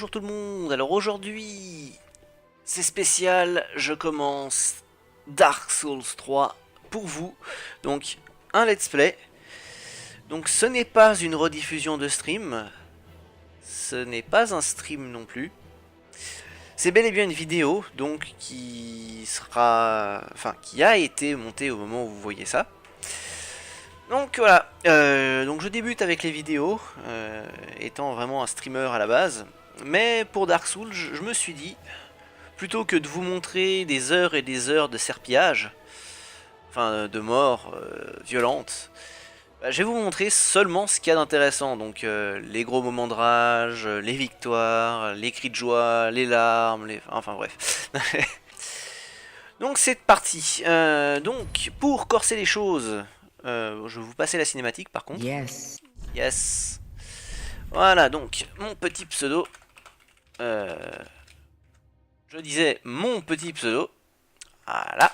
bonjour tout le monde. Alors aujourd'hui, c'est spécial, je commence Dark Souls 3 pour vous. Donc, un let's play. Donc ce n'est pas une rediffusion de stream, ce n'est pas un stream non plus. C'est bel et bien une vidéo, donc qui a été montée au moment où vous voyez ça. Donc voilà, donc je débute avec les vidéos, étant vraiment un streamer à la base. Mais pour Dark Souls, je me suis dit, plutôt que de vous montrer des heures et des heures de serpillage, enfin de morts violentes, je vais vous montrer seulement ce qu'il y a d'intéressant. Donc les gros moments de rage, les victoires, les cris de joie, les larmes, enfin bref. Donc c'est parti. Donc pour corser les choses, je vais vous passer la cinématique par contre. Yes. Yes. Voilà, donc mon petit pseudo. Je disais mon petit pseudo. Voilà.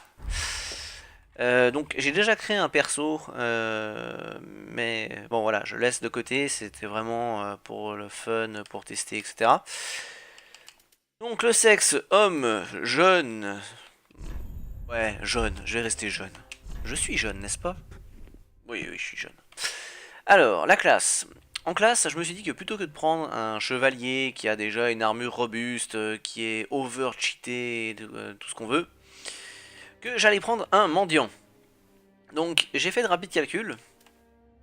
Donc j'ai déjà créé un perso, mais bon voilà, je laisse de côté, c'était vraiment pour le fun, pour tester, etc. Donc le sexe, homme, jeune. Ouais, jeune, je vais rester jeune. Je suis jeune, n'est-ce pas? Oui, oui, je suis jeune. Alors, la classe. En classe, je me suis dit que plutôt que de prendre un chevalier qui a déjà une armure robuste, qui est over-cheaté, tout ce qu'on veut, que j'allais prendre un mendiant. Donc, j'ai fait de rapides calculs.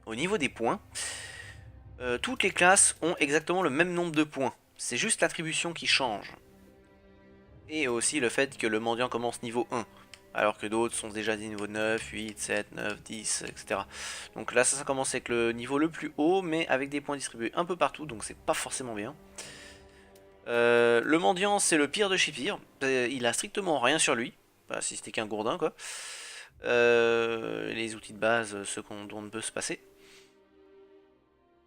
Au niveau des points, toutes les classes ont exactement le même nombre de points. C'est juste l'attribution qui change. Et aussi le fait que le mendiant commence niveau 1. Alors que d'autres sont déjà des niveaux 9, 8, 7, 9, 10, etc. Donc là ça commence avec le niveau le plus haut, mais avec des points distribués un peu partout, donc c'est pas forcément bien. Le mendiant c'est le pire de chez pire, il a strictement rien sur lui, bah, si c'était qu'un gourdin quoi. Les outils de base, ceux dont on peut se passer.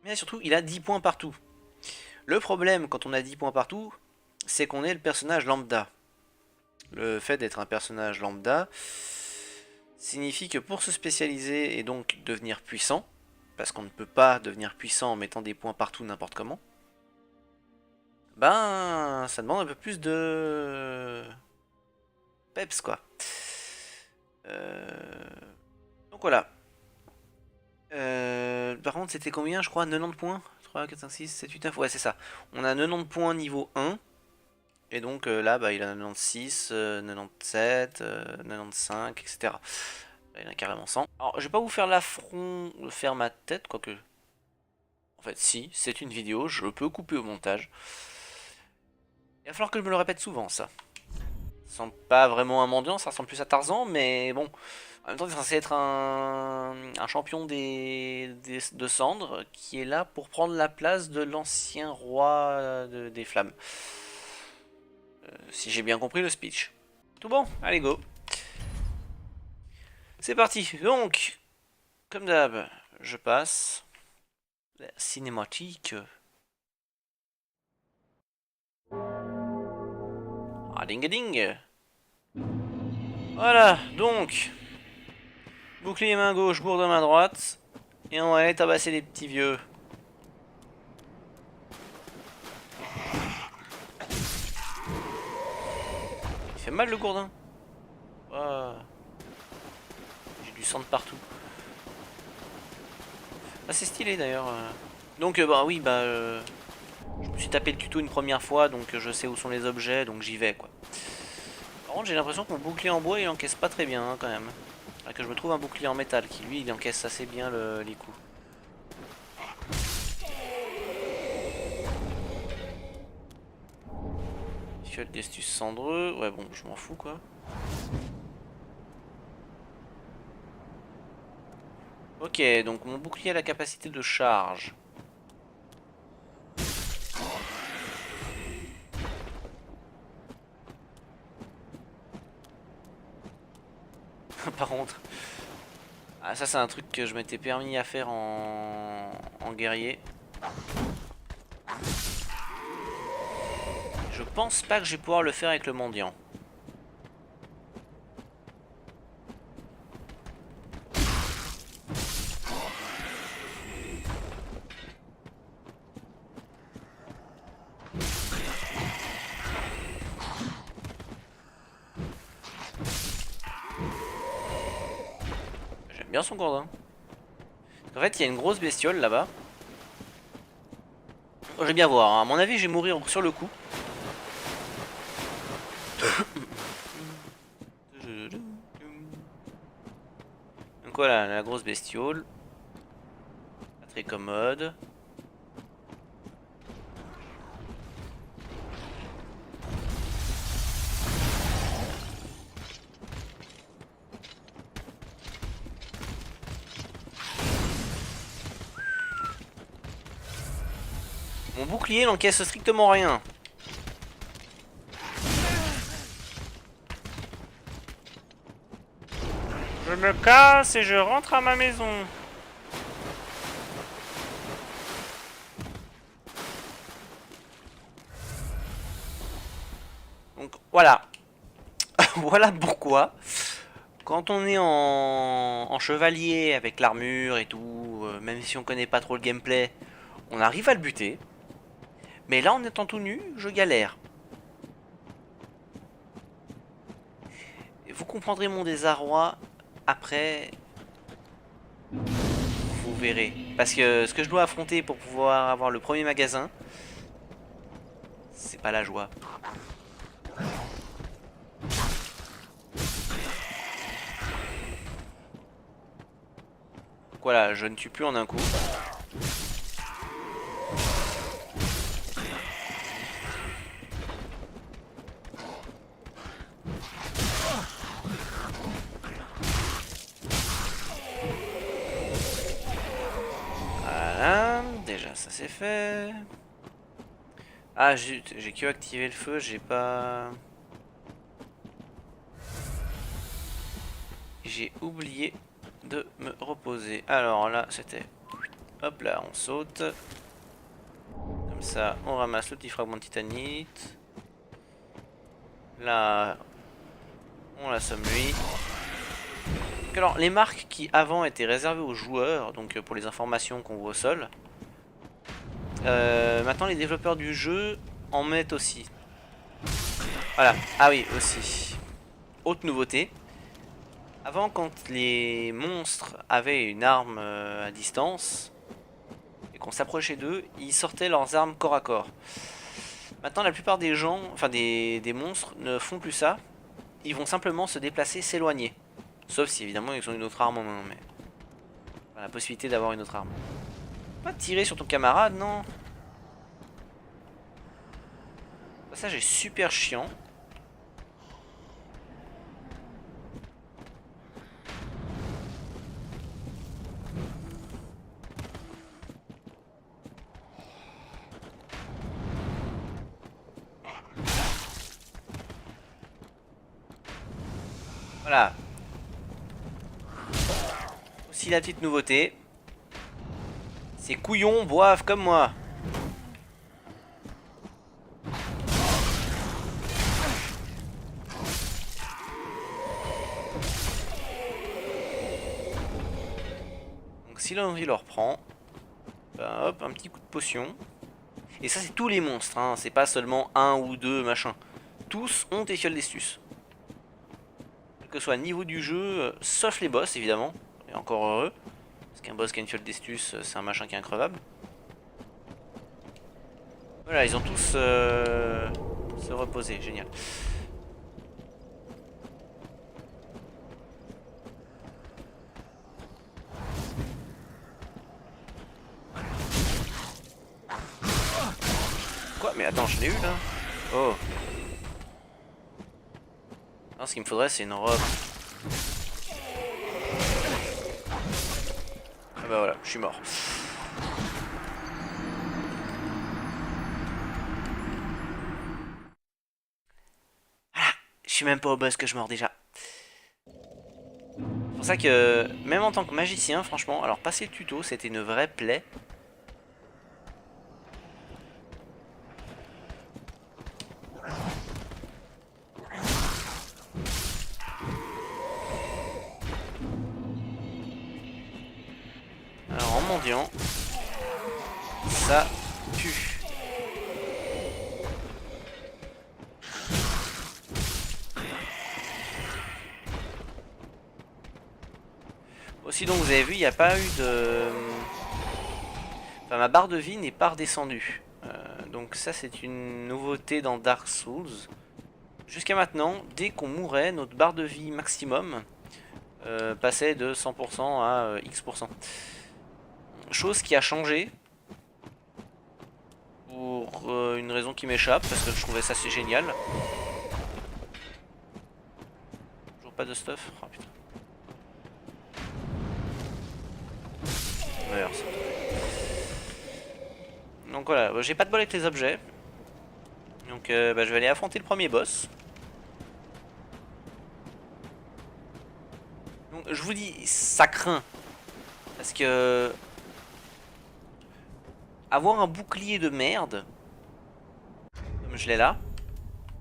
Mais surtout il a 10 points partout. Le problème quand on a 10 points partout, c'est qu'on est le personnage lambda. Le fait d'être un personnage lambda signifie que pour se spécialiser et donc devenir puissant, parce qu'on ne peut pas devenir puissant en mettant des points partout n'importe comment, ben ça demande un peu plus de peps quoi. Donc voilà. Par contre c'était combien je crois, 90 points 3, 4, 5, 6, 7, 8, 9, ouais c'est ça. On a 90 points niveau 1. Et donc là, bah, il a 96, 97, 95, etc. Là, il a carrément 100. Alors, je vais pas vous faire l'affront de faire ma tête, quoique... En fait, si, c'est une vidéo, je peux couper au montage. Il va falloir que je me le répète souvent, ça. Ça ressemble pas vraiment à un mendiant, ça ressemble plus à Tarzan, mais bon... En même temps, il est censé être un champion de cendres qui est là pour prendre la place de l'ancien roi des flammes. Si j'ai bien compris le speech. Tout bon, allez go. C'est parti, donc, comme d'hab, je passe la cinématique. Ah ding a ding. Voilà, donc, bouclier main gauche, gourde main droite, et on va aller tabasser les petits vieux. Il fait mal le gourdin. Oh. J'ai du sang de partout. Ah c'est stylé d'ailleurs. Donc bah oui bah je me suis tapé le tuto une première fois donc je sais où sont les objets donc j'y vais quoi. Par contre j'ai l'impression que mon bouclier en bois il encaisse pas très bien hein, quand même. Alors que je me trouve un bouclier en métal qui lui il encaisse assez bien les coups. Fiole d'estus cendreux, ouais bon je m'en fous quoi. Ok donc mon bouclier a la capacité de charge. Par contre, ah, ça c'est un truc que je m'étais permis à faire en guerrier. Je pense pas que je vais pouvoir le faire avec le mendiant. bien son gourdin. En fait, il y a une grosse bestiole là-bas. Je vais bien voir, hein. À mon avis, je vais mourir sur le coup. Donc voilà, la grosse bestiole. Pas très commode. Mon bouclier n'encaisse strictement rien. Je me casse et je rentre à ma maison. Donc voilà. Voilà pourquoi. Quand on est en chevalier avec l'armure et tout, même si on connaît pas trop le gameplay, on arrive à le buter. Mais là, en étant tout nu, je galère. Et vous comprendrez mon désarroi après. Vous verrez. Parce que ce que je dois affronter pour pouvoir avoir le premier magasin, c'est pas la joie. Donc voilà, je ne tue plus en un coup. Voilà, déjà ça c'est fait. Ah, j'ai que activé le feu, j'ai pas... J'ai oublié de me reposer. Alors là, c'était... Hop là, on saute. Comme ça, on ramasse le petit fragment de titanite. Là, on l'assomme lui. Donc alors, les marques qui avant étaient réservées aux joueurs, donc pour les informations qu'on voit au sol, maintenant les développeurs du jeu en mettent aussi. Voilà, ah oui, aussi. Autre nouveauté. Avant, quand les monstres avaient une arme à distance, et qu'on s'approchait d'eux, ils sortaient leurs armes corps à corps. Maintenant, la plupart des gens, enfin des monstres, ne font plus ça. Ils vont simplement se déplacer, s'éloigner. Sauf si évidemment ils ont une autre arme en main, mais... Enfin, la possibilité d'avoir une autre arme. Pas tirer sur ton camarade, non. Le passage est super chiant. Voilà. Aussi la petite nouveauté. Ces couillons boivent comme moi. Donc si l'envie leur prend, ben hop, un petit coup de potion. Et ça c'est tous les monstres, hein. C'est pas seulement un ou deux machin. Tous ont des fioles d'estus. Quel que soit le niveau du jeu, sauf les boss évidemment. Et encore heureux. Parce qu'un boss qui a une fiole d'estus, c'est un machin qui est increvable. Voilà, ils ont tous se reposer, génial. Quoi? Mais attends, je l'ai eu là. Oh. Non, ce qu'il me faudrait, c'est une robe. Ah bah voilà, je suis mort. Ah, je suis même pas au boss que je meurs déjà. C'est pour ça que, même en tant que magicien, franchement, alors passer le tuto, c'était une vraie plaie. Alors en mendiant, ça pue. Aussi Aussi donc vous avez vu, il n'y a pas eu de... Enfin ma barre de vie n'est pas redescendue. Donc ça c'est une nouveauté dans Dark Souls. Jusqu'à maintenant, dès qu'on mourait, notre barre de vie maximum passait de 100% à X%. Chose qui a changé pour une raison qui m'échappe, parce que je trouvais ça assez génial. Toujours pas de stuff. Oh putain. Merde, ça. Donc voilà, j'ai pas de bol avec les objets. Donc je vais aller affronter le premier boss. Donc, je vous dis, ça craint. Parce que... avoir un bouclier de merde, comme je l'ai là,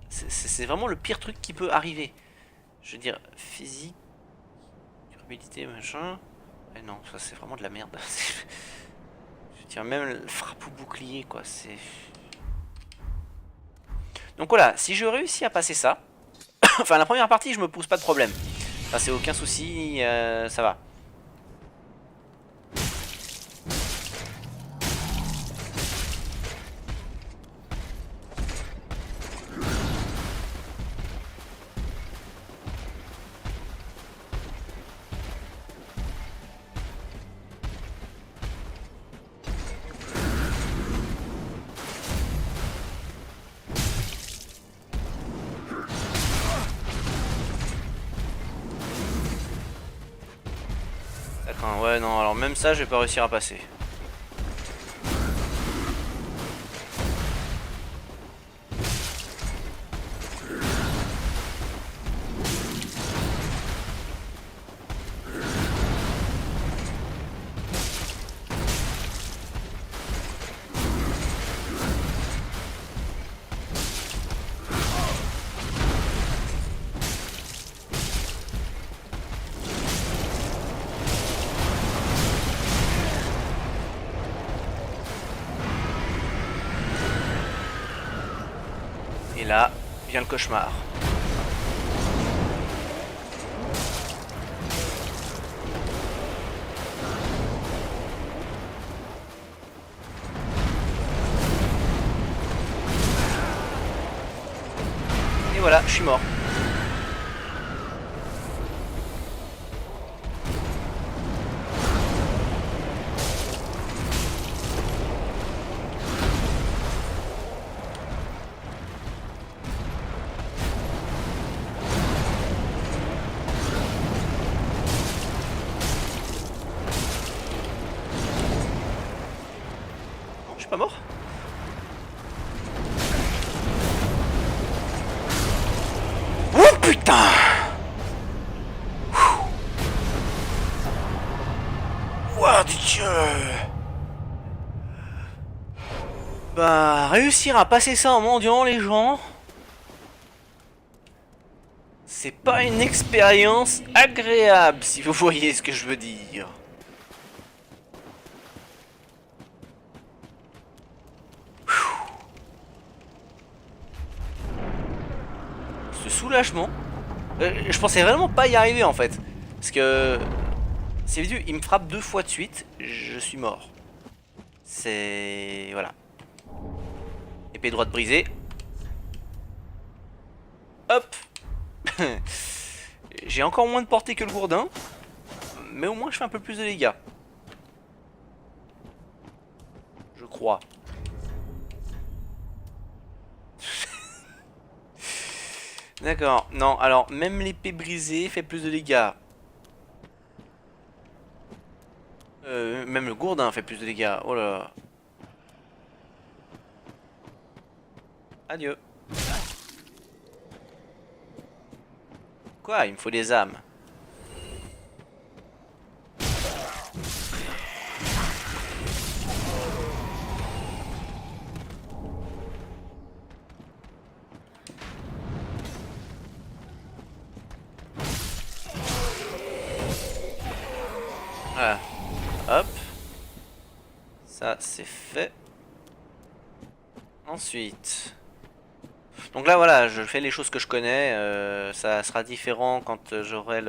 c'est vraiment le pire truc qui peut arriver. Je veux dire, physique, durabilité, machin... Eh non, ça c'est vraiment de la merde. Je veux dire, même le frappe au bouclier, quoi, c'est... Donc voilà, si je réussis à passer ça... enfin, la première partie, je me pose pas de problème. Enfin, c'est aucun souci, ça va. Ça craint, ouais, non, alors même ça, je vais pas réussir à passer. Et là, vient le cauchemar. Et voilà, je suis mort. Non, je suis pas mort. Oh putain! Ouah, du Dieu! Bah, réussir à passer ça en mendiant les gens, c'est pas une expérience agréable, si vous voyez ce que je veux dire. Ce soulagement, je pensais vraiment pas y arriver en fait. Parce que c'est vieux, il me frappe 2 fois de suite, je suis mort. C'est... voilà. Épée droite brisée. Hop. J'ai encore moins de portée que le gourdin. Mais au moins je fais un peu plus de dégâts. Je crois. D'accord. Non, alors même l'épée brisée fait plus de dégâts. Même le gourdin fait plus de dégâts. Oh là là. Adieu. Quoi? Il me faut des âmes. Voilà. Hop. Ça, c'est fait. Ensuite... donc là, voilà, je fais les choses que je connais. Ça sera différent quand j'aurai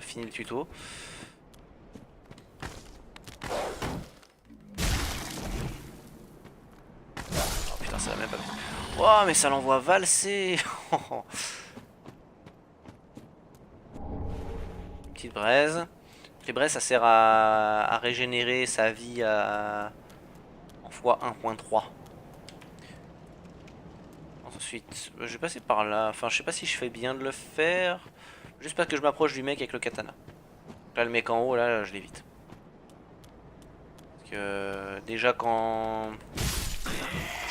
fini le tuto. ça va même pas. Oh, mais ça l'envoie valser. Petite braise. Les braises, ça sert à régénérer sa vie en fois 1.3. Ensuite, je vais passer par là. Enfin, je sais pas si je fais bien de le faire. Juste parce que je m'approche du mec avec le katana. Là, le mec en haut, là, je l'évite. Parce que déjà quand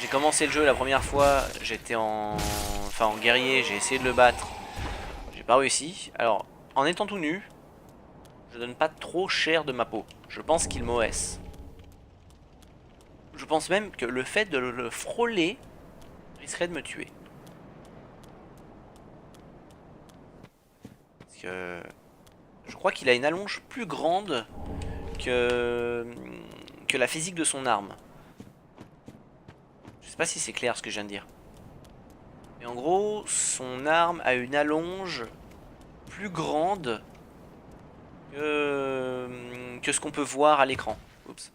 j'ai commencé le jeu la première fois, j'étais en guerrier, j'ai essayé de le battre. J'ai pas réussi. Alors, en étant tout nu, je donne pas trop cher de ma peau. Je pense qu'il m'OS. Je pense même que le fait de le frôler risquerait de me tuer. Parce que je crois qu'il a une allonge plus grande que la physique de son arme. Je sais pas si c'est clair ce que je viens de dire. Mais en gros, son arme a une allonge plus grande que ce qu'on peut voir à l'écran. Oups.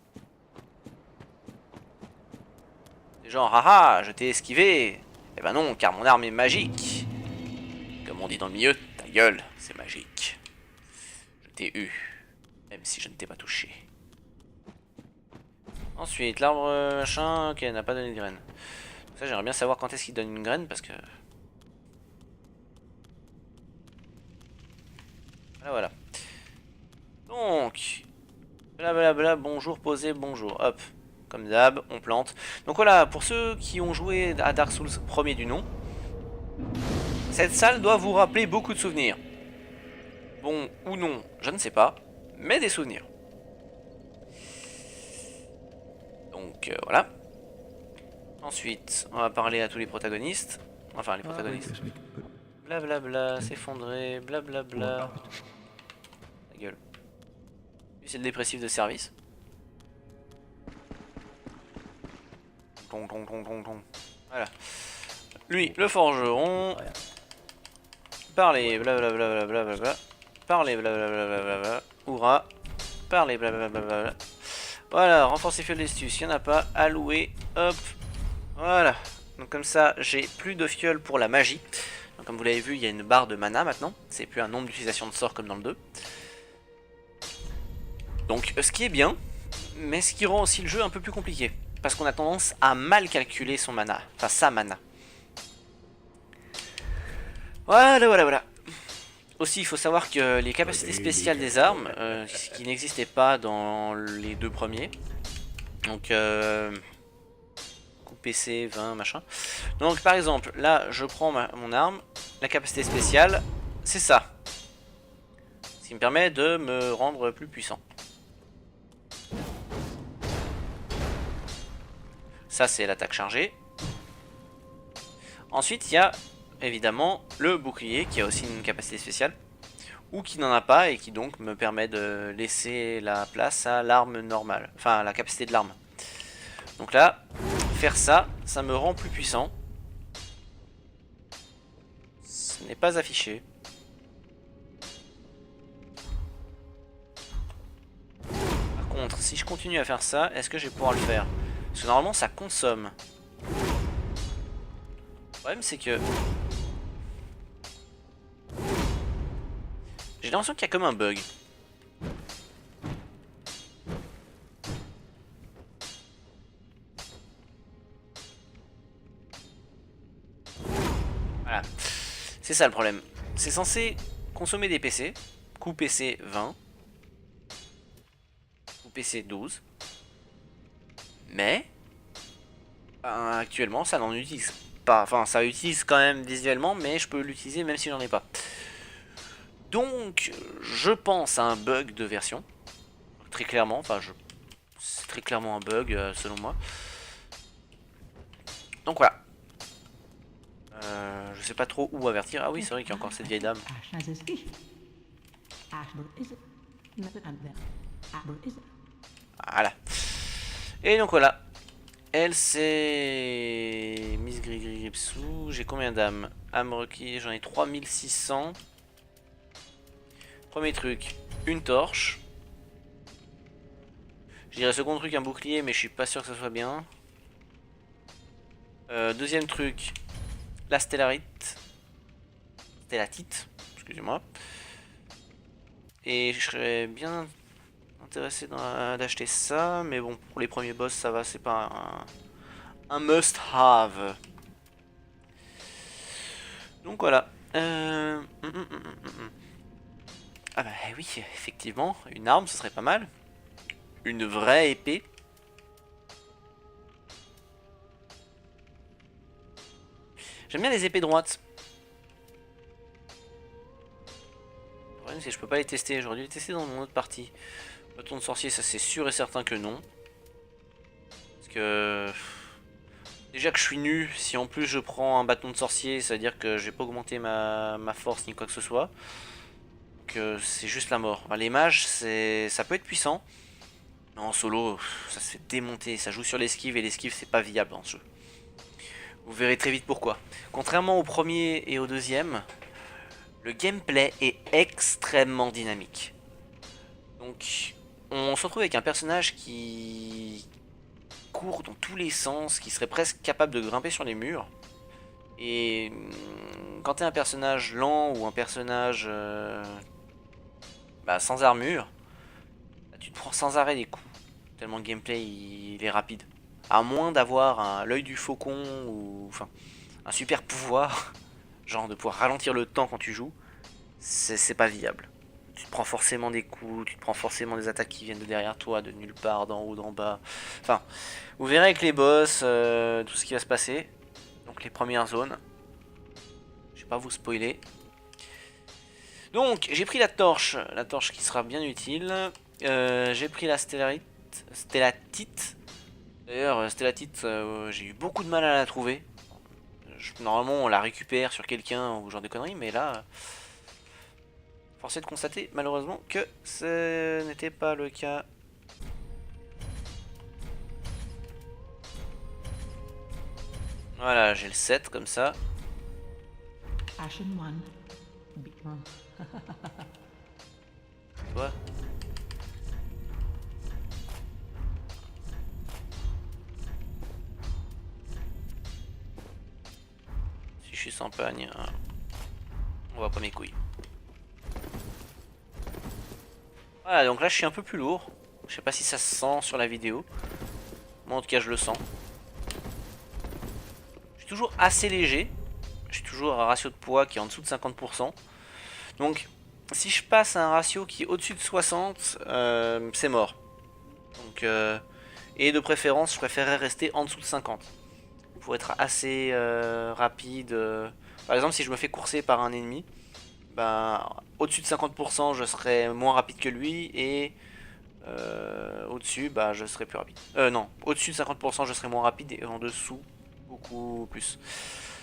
C'est genre, haha, je t'ai esquivé. Eh ben non, car mon arme est magique. Comme on dit dans le milieu, ta gueule, c'est magique. Je t'ai eu, même si je ne t'ai pas touché. Ensuite, l'arbre machin, ok, n'a pas donné de graine. Ça, j'aimerais bien savoir quand est-ce qu'il donne une graine parce que. Voilà, voilà. Donc, blablabla, bonjour, posé, bonjour. Hop, comme d'hab, on plante. Donc voilà, pour ceux qui ont joué à Dark Souls premier du nom, cette salle doit vous rappeler beaucoup de souvenirs. Bon ou non, je ne sais pas, mais des souvenirs. Donc voilà. Ensuite, on va parler à tous les protagonistes. Enfin, les protagonistes. Blablabla, s'effondrer, blablabla. La gueule. Lui, c'est le dépressif de service. Voilà. Lui, le forgeron. Parlez, blablabla, blablabla. Parlez, blablabla, Hourra. Parlez, blablabla. Voilà, renforcer fiole d'estus, il n'y en a pas. Alloué, hop. Voilà. Donc comme ça, j'ai plus de fioles pour la magie. Donc comme vous l'avez vu, il y a une barre de mana maintenant. C'est plus un nombre d'utilisation de sorts comme dans le 2. Donc ce qui est bien, mais ce qui rend aussi le jeu un peu plus compliqué. Parce qu'on a tendance à mal calculer son mana. Enfin, sa mana. Voilà, voilà, voilà. Aussi, il faut savoir que les capacités spéciales des armes, ce qui n'existait pas dans les deux premiers. Donc, coup PC, 20, machin. Donc, par exemple, là, je prends mon arme. La capacité spéciale, c'est ça. Ce qui me permet de me rendre plus puissant. Ça, c'est l'attaque chargée. Ensuite, il y a évidemment le bouclier qui a aussi une capacité spéciale. Ou qui n'en a pas et qui donc me permet de laisser la place à l'arme normale. Enfin, à la capacité de l'arme. Donc là, faire ça, ça me rend plus puissant. Ce n'est pas affiché. Par contre, si je continue à faire ça, est-ce que je vais pouvoir le faire? Parce que normalement, ça consomme. Le problème, c'est que j'ai l'impression qu'il y a comme un bug. Voilà. C'est ça le problème. C'est censé consommer des PC. Coût PC 20. Coût PC 12. Mais actuellement, ça n'en utilise pas. Enfin, ça utilise quand même visuellement, mais je peux l'utiliser même si j'en ai pas. Donc, je pense à un bug de version. Très clairement, enfin, c'est très clairement un bug selon moi. Donc voilà. Je sais pas trop où avertir. Ah oui, c'est vrai qu'il y a encore cette vieille dame. Voilà. Et donc voilà. Elle c'est Miss Grigripsou. J'ai combien d'âmes? Âmes requises, j'en ai 3600. Premier truc, une torche. Je dirais second truc, un bouclier, mais je suis pas sûr que ça soit bien. Deuxième truc, la stellarite. Stellatite, excusez-moi. Et je serais bien intéressé d'acheter ça, mais bon, pour les premiers boss, ça va, c'est pas un must-have. Donc voilà. Ah bah oui, effectivement, une arme, ce serait pas mal. Une vraie épée. J'aime bien les épées droites. Le problème, c'est que je peux pas les tester. J'aurais dû les tester dans mon autre partie. Bâton de sorcier, ça c'est sûr et certain que non. Parce que... Déjà que je suis nu, si en plus je prends un bâton de sorcier, ça veut dire que je vais pas augmenter ma force ni quoi que ce soit. Donc c'est juste la mort. Enfin, les mages, ça peut être puissant. Mais en solo, ça se fait démonter. Ça joue sur l'esquive et l'esquive c'est pas viable dans ce jeu. Vous verrez très vite pourquoi. Contrairement au premier et au deuxième, le gameplay est extrêmement dynamique. Donc on se retrouve avec un personnage qui court dans tous les sens, qui serait presque capable de grimper sur les murs. Et quand t'es un personnage lent ou un personnage sans armure, bah, tu te prends sans arrêt des coups. Tellement le gameplay il est rapide. À moins d'avoir l'œil du faucon ou enfin un super pouvoir, genre de pouvoir ralentir le temps quand tu joues, c'est pas viable. Tu te prends forcément des coups, tu te prends forcément des attaques qui viennent de derrière toi, de nulle part, d'en haut, d'en bas. Enfin, vous verrez avec les boss tout ce qui va se passer. Donc les premières zones. Je vais pas vous spoiler. Donc j'ai pris la torche qui sera bien utile. J'ai pris la stellatite. D'ailleurs, stellatite, j'ai eu beaucoup de mal à la trouver. Normalement, on la récupère sur quelqu'un ou genre de conneries, mais là, force est de constater malheureusement que ce n'était pas le cas. Voilà, j'ai le 7 comme ça. Toi. Si je suis sans pagne, on voit pas mes couilles. Voilà, donc là je suis un peu plus lourd. Je sais pas si ça se sent sur la vidéo. Moi en tout cas je le sens. Je suis toujours assez léger. Je suis toujours à un ratio de poids qui est en dessous de 50%. Donc si je passe à un ratio qui est au-dessus de 60, c'est mort. Donc, et de préférence je préférerais rester en dessous de 50. Pour être assez rapide. Par exemple si je me fais courser par un ennemi, ben, au-dessus de 50% je serai moins rapide que lui et au-dessus bah, je serai plus rapide. Non, au-dessus de 50% je serai moins rapide et en dessous beaucoup plus.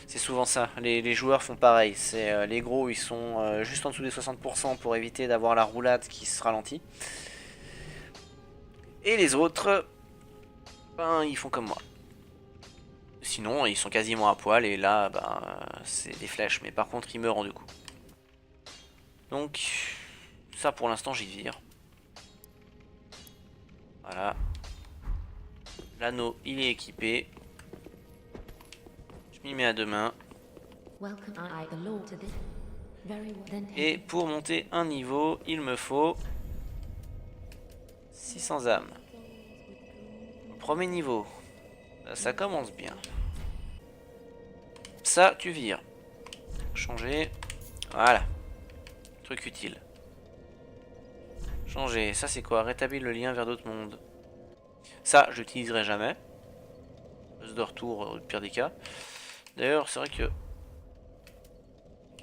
C'est souvent ça, les joueurs font pareil. C'est les gros ils sont juste en dessous des 60% pour éviter d'avoir la roulade qui se ralentit. Et les autres, ben ils font comme moi. Sinon ils sont quasiment à poil et là ben, c'est des flèches mais par contre ils meurent en deux coups. Donc ça pour l'instant j'y vire. Voilà. L'anneau il est équipé. Je m'y mets à deux mains. Et pour monter un niveau, il me faut 600 âmes. Premier niveau. Ça commence bien. Ça, tu vires. Changer. Voilà. Truc utile. Changer. Ça, c'est quoi? Rétablir le lien vers d'autres mondes. Ça, je l'utiliserai jamais. Os de retour, au pire des cas. D'ailleurs, c'est vrai que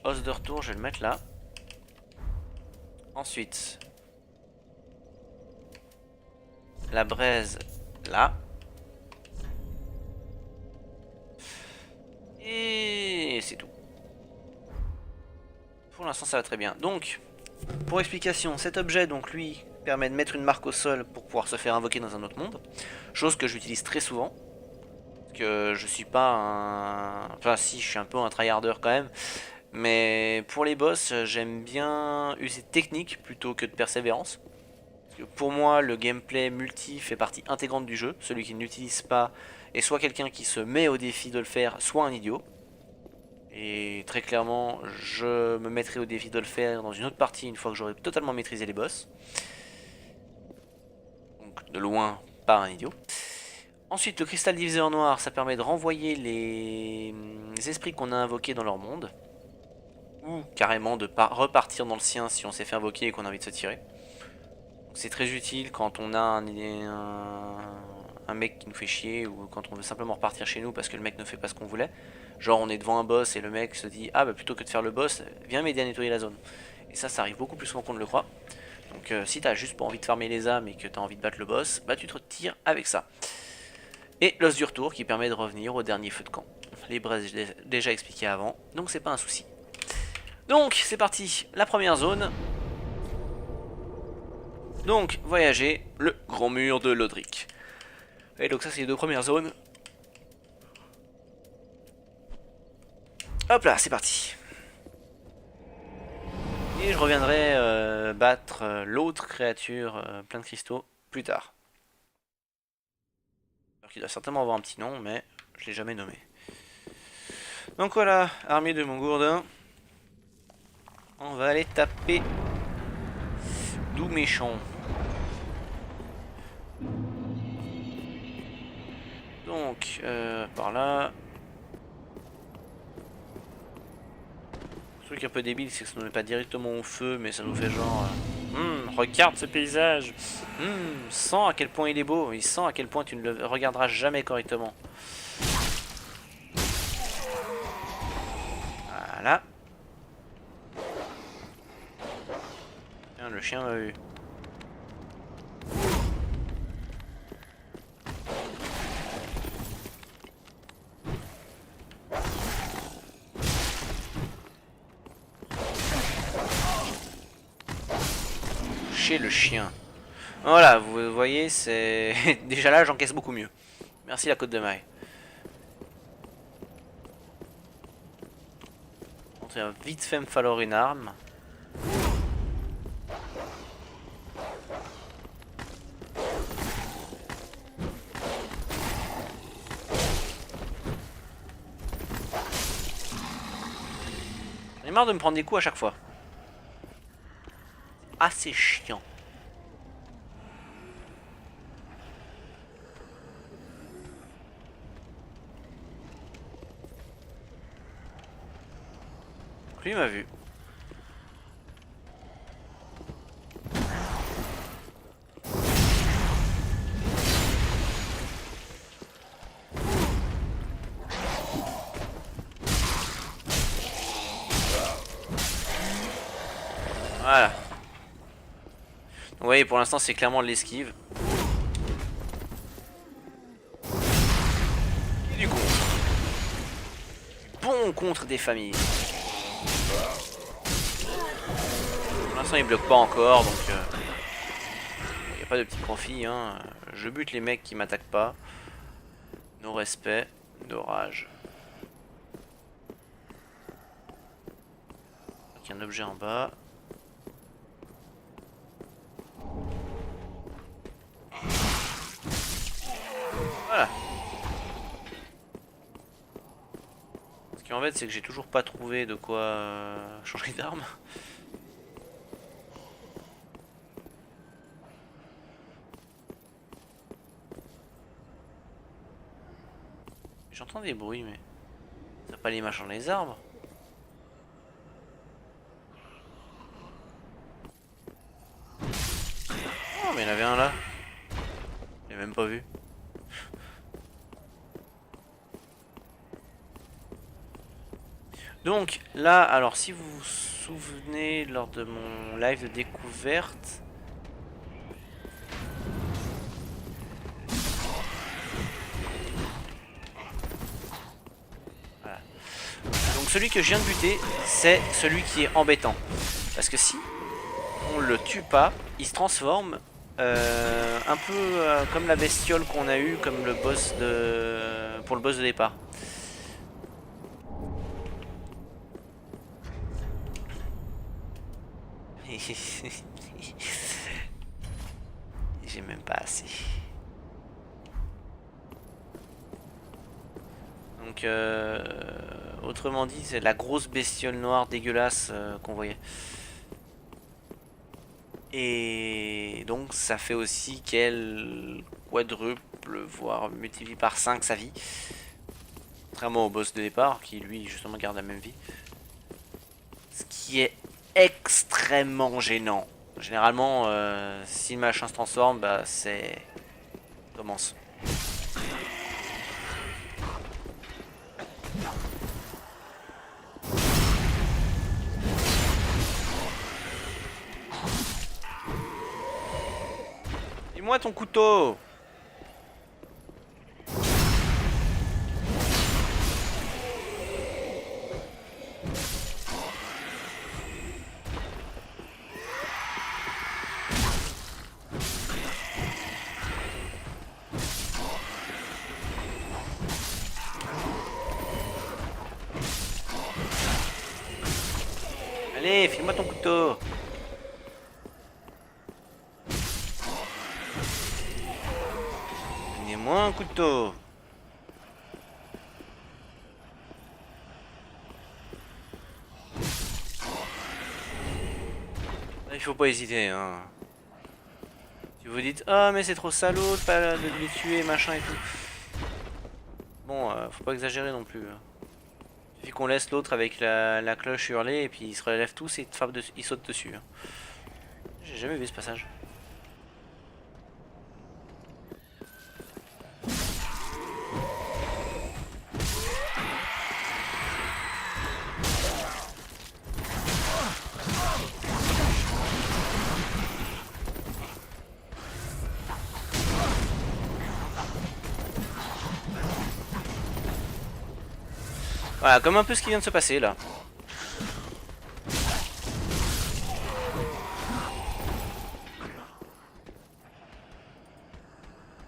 os de retour, je vais le mettre là. Ensuite, la braise là. Et c'est tout. Pour l'instant, ça va très bien. Donc, pour explication, cet objet, donc lui, permet de mettre une marque au sol pour pouvoir se faire invoquer dans un autre monde. Chose que j'utilise très souvent. Parce que je suis pas un... Enfin si, je suis un peu un tryharder quand même. Mais pour les boss, j'aime bien user de technique plutôt que de persévérance. Pour moi, le gameplay multi fait partie intégrante du jeu. Celui qui n'utilise pas est soit quelqu'un qui se met au défi de le faire, soit un idiot. Et très clairement, je me mettrai au défi de le faire dans une autre partie une fois que j'aurai totalement maîtrisé les boss. Donc de loin, pas un idiot. Ensuite, le cristal diviseur noir, ça permet de renvoyer les esprits qu'on a invoqués dans leur monde. Ou carrément de repartir dans le sien si on s'est fait invoquer et qu'on a envie de se tirer. C'est très utile quand on a un mec qui nous fait chier ou quand on veut simplement repartir chez nous parce que le mec ne fait pas ce qu'on voulait. Genre on est devant un boss et le mec se dit ah bah plutôt que de faire le boss, viens m'aider à nettoyer la zone. Et ça arrive beaucoup plus souvent qu'on ne le croit. Donc si t'as juste pas envie de farmer les âmes et que t'as envie de battre le boss, bah tu te retires avec ça. Et l'os du retour qui permet de revenir au dernier feu de camp. Les braises j'ai déjà expliqué avant, donc c'est pas un souci. Donc c'est parti, la première zone. Donc voyager le grand mur de Lodric. Et donc ça c'est les deux premières zones. Hop là, c'est parti. Et je reviendrai battre l'autre créature plein de cristaux plus tard. Alors qu'il doit certainement avoir un petit nom, mais je l'ai jamais nommé. Donc voilà, armée de mon gourdin. On va aller taper d'où méchant. Donc, par là. Le truc un peu débile, c'est que ça nous met pas directement au feu, mais ça nous fait genre... regarde ce paysage. Sens à quel point il est beau. Il sent à quel point tu ne le regarderas jamais correctement. Voilà. Tiens, le chien m'a vu. Chez le chien. Voilà, vous voyez, c'est... Déjà là, j'encaisse beaucoup mieux. Merci la côte de maille. Il va vite fait me falloir une arme. J'en ai marre de me prendre des coups à chaque fois. Assez chiant. Lui m'a vu. Voilà. Vous voyez, pour l'instant, c'est clairement de l'esquive. Et du contre. Bon contre des familles. Pour l'instant, il bloque pas encore, donc... il n'y a pas de petit profit, hein. Je bute les mecs qui m'attaquent pas. Nos respects, nos rages. Donc, il y a un objet en bas. Voilà. Ce qui m'embête, c'est que j'ai toujours pas trouvé de quoi changer d'arme. J'entends des bruits, mais ça pas les machins dans les arbres. Oh, mais il y en avait un là. J'ai même pas vu. Donc là, alors si vous vous souvenez lors de mon live de découverte, voilà. Donc celui que je viens de buter, c'est celui qui est embêtant. Parce que si on le tue pas, il se transforme un peu comme la bestiole qu'on a eu comme le boss de pour le boss de départ. j'ai même pas assez. Donc, autrement dit, c'est la grosse bestiole noire dégueulasse qu'on voyait. Et donc, ça fait aussi qu'elle quadruple, voire multiplie par 5 sa vie. Contrairement au boss de départ, qui lui, justement, garde la même vie. Ce qui est extrêmement gênant. Généralement, si le machin se transforme, bah c'est... commence. Dis-moi ton couteau! Allez, file-moi ton couteau! Donnez-moi un couteau! Il faut pas hésiter, hein. Si vous dites, ah mais c'est trop salaud de les tuer, machin et tout. Bon, faut pas exagérer non plus. Il suffit qu'on laisse l'autre avec la cloche hurler et puis ils se relèvent tous et ils sautent dessus. Hein. J'ai jamais vu ce passage. Voilà, comme un peu ce qui vient de se passer là.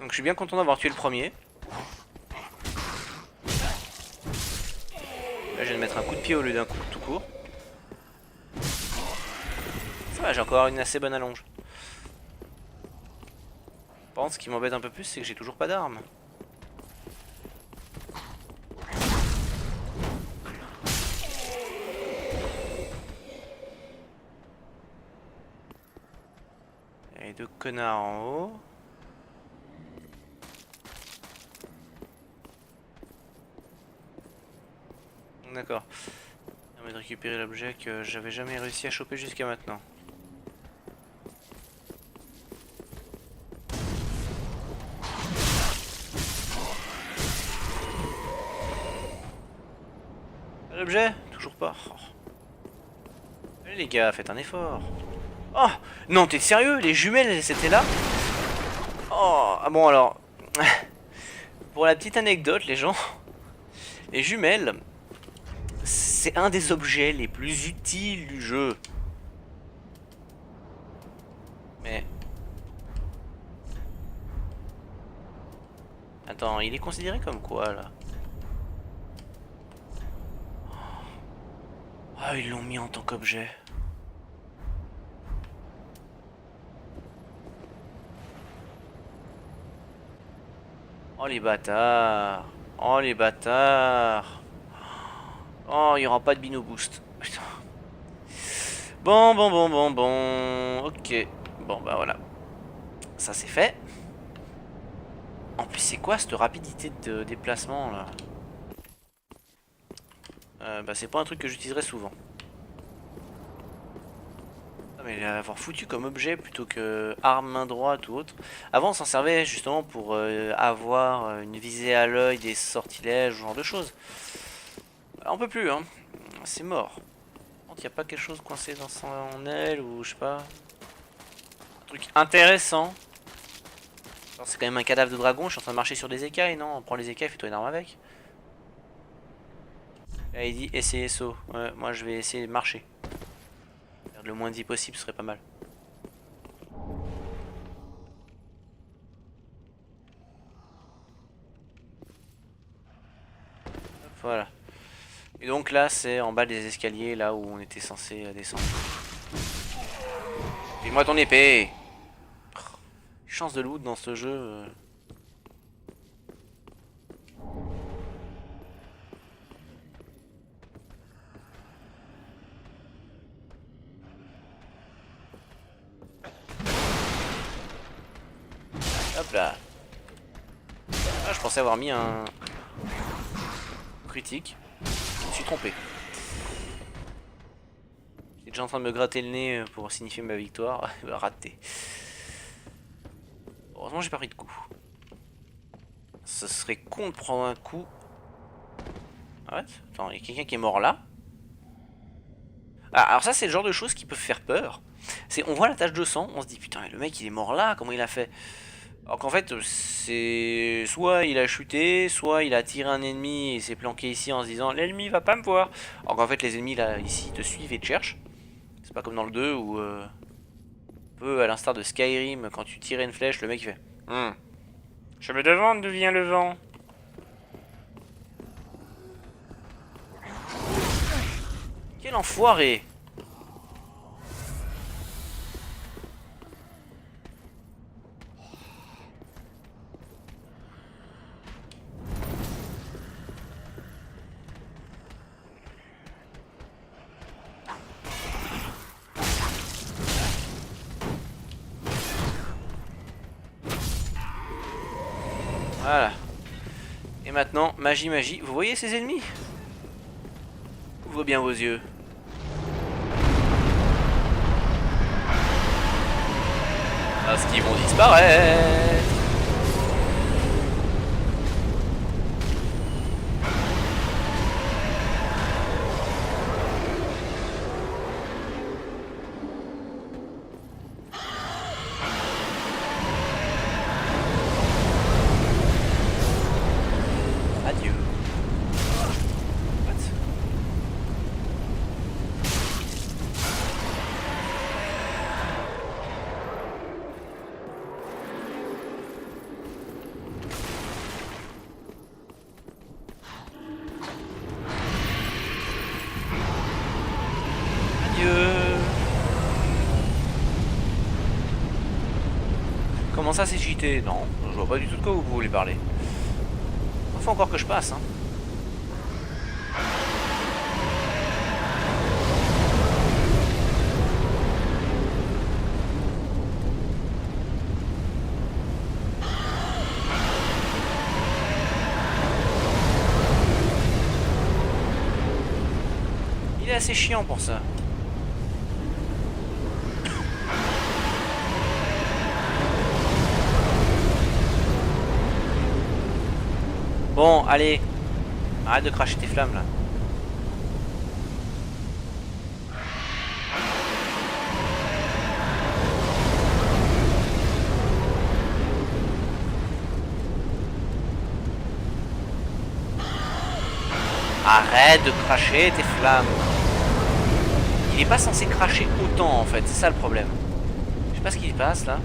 Donc je suis bien content d'avoir tué le premier. Là je viens de mettre un coup de pied au lieu d'un coup tout court. Ça va, j'ai encore une assez bonne allonge. Par contre ce qui m'embête un peu plus c'est que j'ai toujours pas d'armes. Il y a les deux connards en haut. D'accord. Ça permet de récupérer l'objet que j'avais jamais réussi à choper jusqu'à maintenant. L'objet? Toujours pas. Oh. Allez les gars, faites un effort. Oh! Non, t'es sérieux? Les jumelles, c'était là? Oh! Ah bon alors... Pour la petite anecdote, les gens... Les jumelles... C'est un des objets les plus utiles du jeu. Mais... Attends, il est considéré comme quoi, là? Ah, ils l'ont mis en tant qu'objet. Oh les bâtards. Oh les bâtards. Oh, il n'y aura pas de Bino Boost. Putain. Bon. Ok. Bon, bah voilà. Ça c'est fait. En plus, c'est quoi cette rapidité de déplacement là? Bah c'est pas un truc que j'utiliserai souvent. Ah, mais l'avoir foutu comme objet plutôt que arme main droite ou autre. Avant on s'en servait justement pour avoir une visée à l'œil, des sortilèges, ce genre de choses. Alors, on peut plus hein. C'est mort. Il n'y a pas quelque chose coincé dans son aile ou je sais pas. Un truc intéressant. C'est quand même un cadavre de dragon, je suis en train de marcher sur des écailles, non? On prend les écailles, fais-toi une arme avec. Là il dit essayer saut. Ouais, moi je vais essayer de marcher. Faire le moins de vie possible, ce serait pas mal. Voilà. Et donc là c'est en bas des escaliers, là où on était censé descendre. Fais-moi ton épée! chance de loot dans ce jeu. Hop là. Ah, je pensais avoir mis un critique. Je me suis trompé. J'étais déjà en train de me gratter le nez pour signifier ma victoire. Raté. Heureusement j'ai pas pris de coup. Ce serait con de prendre un coup. Arrête. Attends, il y a quelqu'un qui est mort là. Ah, alors ça c'est le genre de choses qui peuvent faire peur. C'est, on voit la tache de sang, on se dit putain le mec il est mort là, comment il a fait? Alors qu'en fait c'est soit il a chuté, soit il a tiré un ennemi et s'est planqué ici en se disant l'ennemi va pas me voir. Alors qu'en fait les ennemis là ici te suivent et te cherchent. C'est pas comme dans le 2 où un peu à l'instar de Skyrim, quand tu tirais une flèche, le mec il fait je me demande d'où vient le vent. Quel enfoiré! Voilà. Et maintenant, magie, magie. Vous voyez ces ennemis? Ouvrez bien vos yeux. Parce qu'ils vont disparaître. Adieu. What? Adieu. Comment ça c'est cheaté? Non, je vois pas du tout de quoi vous voulez parler. Il faut encore que je passe, hein. Il est assez chiant pour ça. Bon, allez. Arrête de cracher tes flammes là. Arrête de cracher tes flammes. Il est pas censé cracher autant en fait, c'est ça le problème. Je sais pas ce qui se passe là.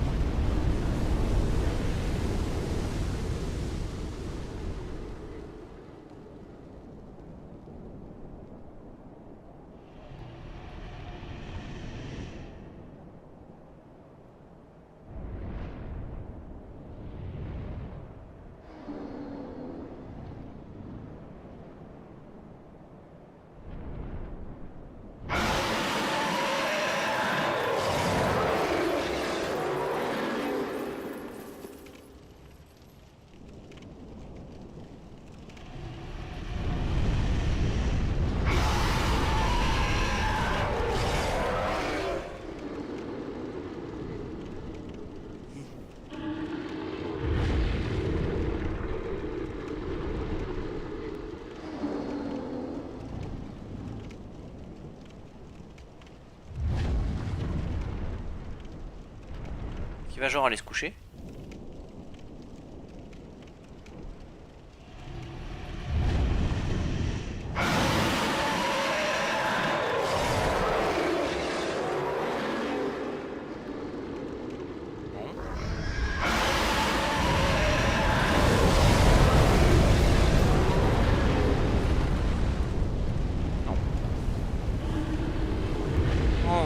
Qui va genre aller se coucher.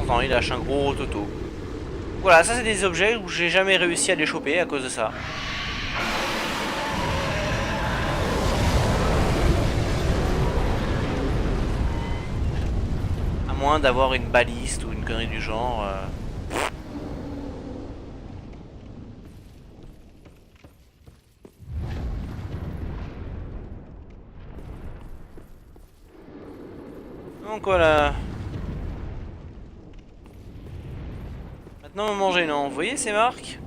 Non, il lâche un gros toto. Voilà, ça c'est des objets où j'ai jamais réussi à les choper à cause de ça. À moins d'avoir une baliste ou une connerie du genre. Donc voilà. Maintenant me manger, non. Vous voyez ces marques?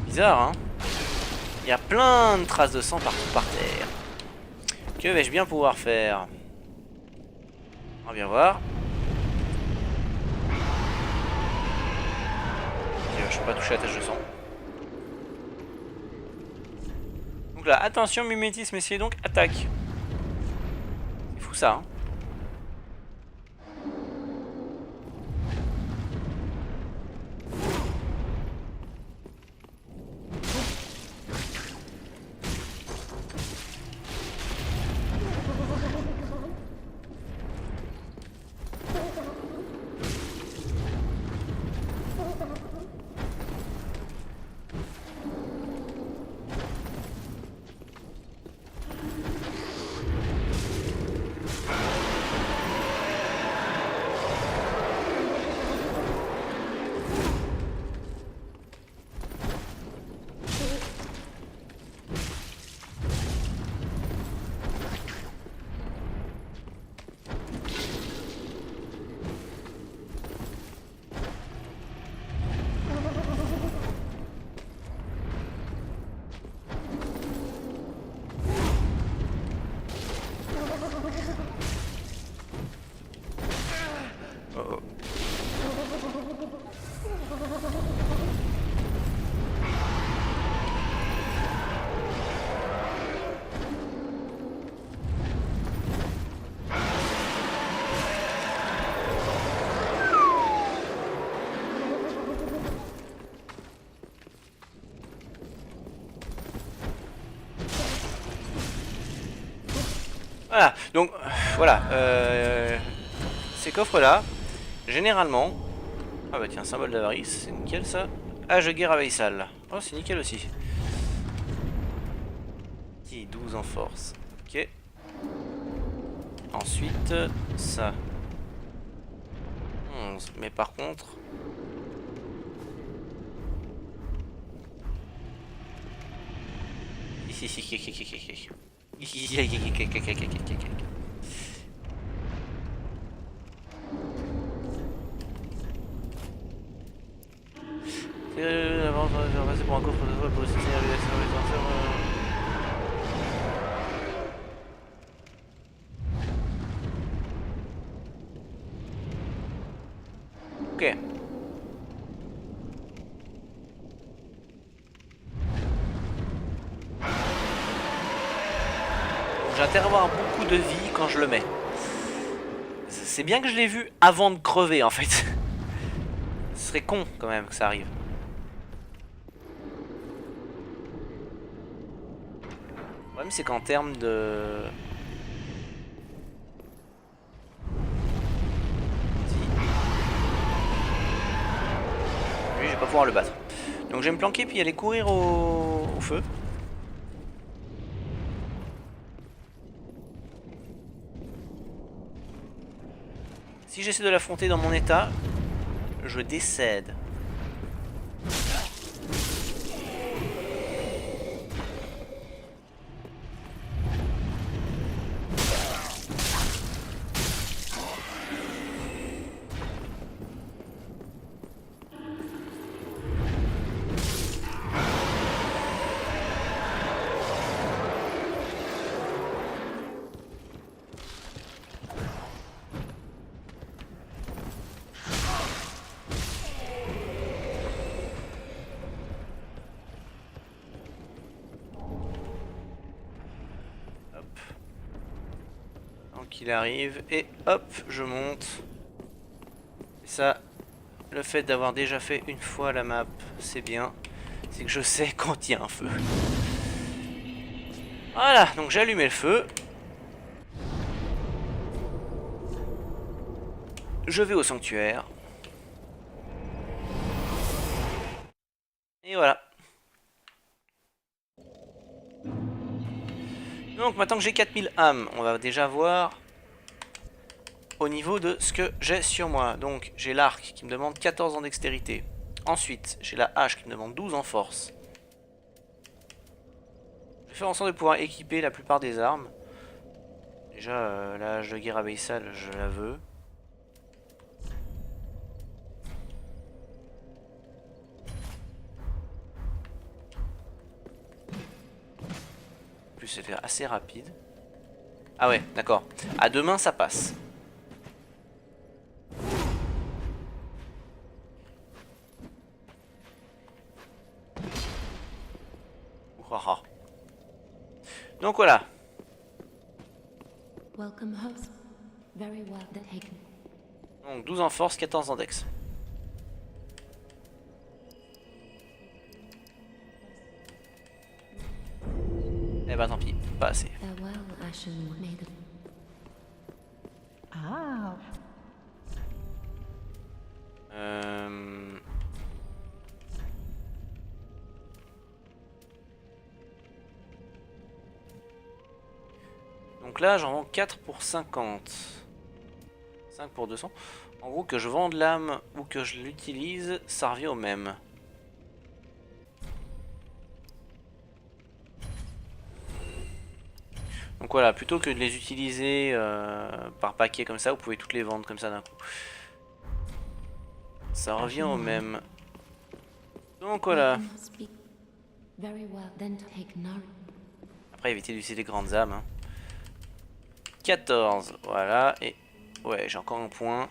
Bizarre, hein. Il y a plein de traces de sang partout par terre. Que vais-je bien pouvoir faire? On va bien voir. Je peux pas toucher la tache de sang. Donc là, attention, mimétisme, essayez donc, attaque. C'est fou ça, hein. Oh, oh. Voilà, donc voilà, ces coffres-là, généralement... Ah bah tiens, symbole d'avarice, c'est nickel ça. Âge de guerre à Vaisal. Oh, c'est nickel aussi. Qui 12 en force. Ok. Ensuite, ça. 11. Mais par contre... C'est pour un coffre de toile pour essayer Ok. J'ai intérêt à avoir beaucoup de vie quand je le mets. C'est bien que je l'ai vu avant de crever en fait. Ce serait con quand même que ça arrive. Le problème c'est qu'en termes de... Lui je vais pas pouvoir le battre. Donc je vais me planquer puis aller courir au feu. Si j'essaie de l'affronter dans mon état, je décède. Qu'il arrive et hop je monte. Et ça, le fait d'avoir déjà fait une fois la map, c'est bien, c'est que je sais quand il y a un feu. Voilà, donc j'ai allumé le feu, je vais au sanctuaire Et voilà. Donc maintenant que j'ai 4000 âmes, on va déjà voir au niveau de ce que j'ai sur moi. Donc j'ai l'arc qui me demande 14 en dextérité. Ensuite, j'ai la hache qui me demande 12 en force. Je vais faire en sorte de pouvoir équiper la plupart des armes. Déjà, la hache de guerre abyssale, je la veux. En plus, c'était assez rapide. Ah ouais, d'accord. À deux mains, ça passe. Ouaha. Donc voilà. Welcome host. Very well taken. Donc 12 en force, 14 en dex. Eh bah tant pis, pas assez. Farewell, Ashen Maiden. Ah, Euh... Donc là, j'en vends 4 pour 50. 5 pour 200. En gros, que je vende l'âme ou que je l'utilise, ça revient au même. Donc voilà, plutôt que de les utiliser par paquet comme ça, vous pouvez toutes les vendre comme ça d'un coup. Ça revient au même. Donc voilà. Welcome host speak. Very well taken. Après, évitez d'utiliser les grandes âmes. Hein. 14, voilà. Et ouais, j'ai encore un point.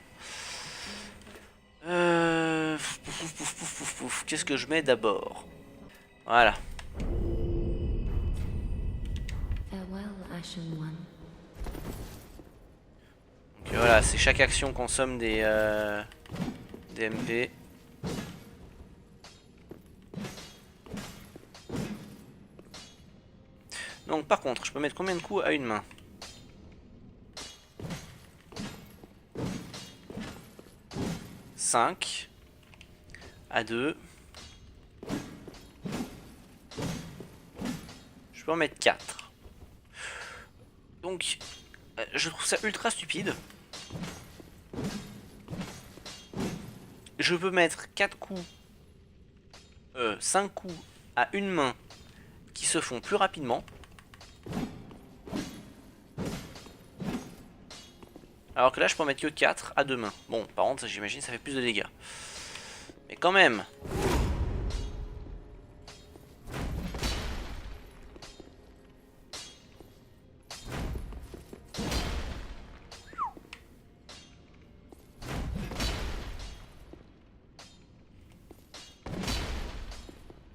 Qu'est-ce que je mets d'abord? Voilà. Farewell, Ashen One. Donc voilà, c'est chaque action consomme des MP. Donc par contre, je peux mettre combien de coups à une main? 5 à 2. Je peux en mettre 4. Donc, je trouve ça ultra stupide. Je peux mettre 4 coups, 5 coups à une main qui se font plus rapidement. Alors que là, je peux en mettre que 4 à deux mains. Bon, par contre, j'imagine ça fait plus de dégâts. Mais quand même.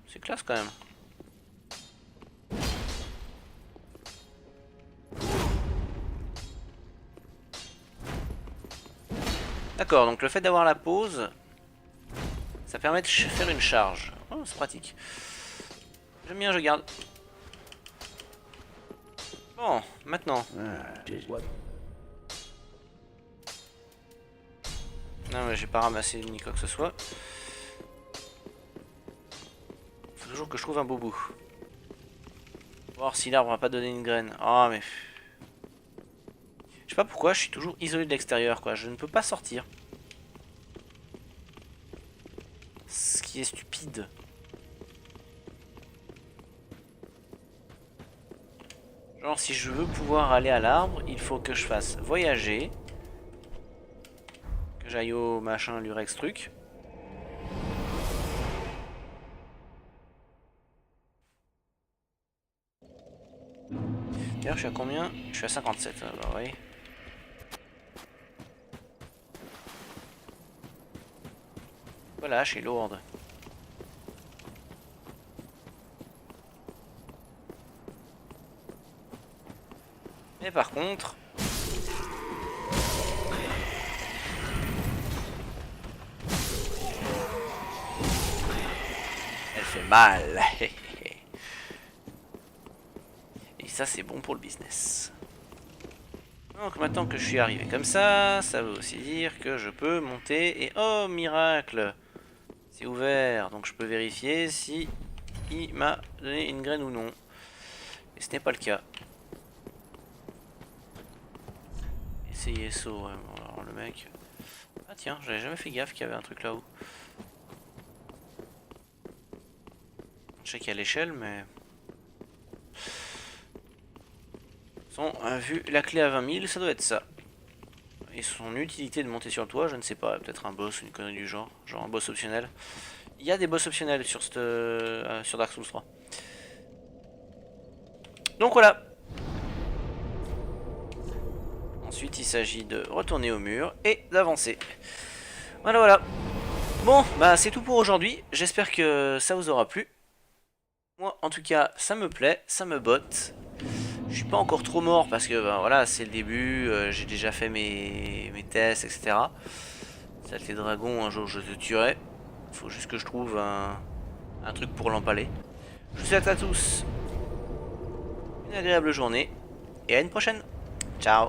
C'est classe quand même. D'accord, donc le fait d'avoir la pause, ça permet de faire une charge. Oh, c'est pratique. J'aime bien, je garde. Bon, maintenant. Non, mais j'ai pas ramassé ni quoi que ce soit. Faut toujours que je trouve un beau bout. Voir si l'arbre va pas donner une graine. Ah, mais. Je sais pas pourquoi, je suis toujours isolé de l'extérieur, quoi. Je ne peux pas sortir. Ce qui est stupide. Genre, si je veux pouvoir aller à l'arbre, il faut que je fasse voyager. Que j'aille au machin lurex truc. D'ailleurs, je suis à combien? Je suis à 57, bah oui. Voilà, je suis lourde. Mais par contre... elle fait mal. Et ça, c'est bon pour le business. Donc maintenant que je suis arrivé comme ça veut aussi dire que je peux monter et... oh, miracle! C'est ouvert, donc je peux vérifier si il m'a donné une graine ou non. Et ce n'est pas le cas. Essayez saut, ouais, bon, alors le mec... Ah tiens, j'avais jamais fait gaffe qu'il y avait un truc là-haut. Je sais qu'il y a l'échelle, mais... Vu la clé à 20 000, ça doit être ça. Et son utilité de monter sur le toit, je ne sais pas, peut-être un boss ou une connerie du genre un boss optionnel. Il y a des boss optionnels sur, sur Dark Souls 3. Donc voilà. Ensuite, il s'agit de retourner au mur et d'avancer. Voilà, voilà. Bon, bah c'est tout pour aujourd'hui. J'espère que ça vous aura plu. Moi, en tout cas, ça me plaît, ça me botte. Je suis pas encore trop mort parce que ben, voilà, c'est le début, j'ai déjà fait mes tests, etc. Saleté dragon, un jour je te tuerai. Faut juste que je trouve un truc pour l'empaler. Je vous souhaite à tous une agréable journée et à une prochaine. Ciao.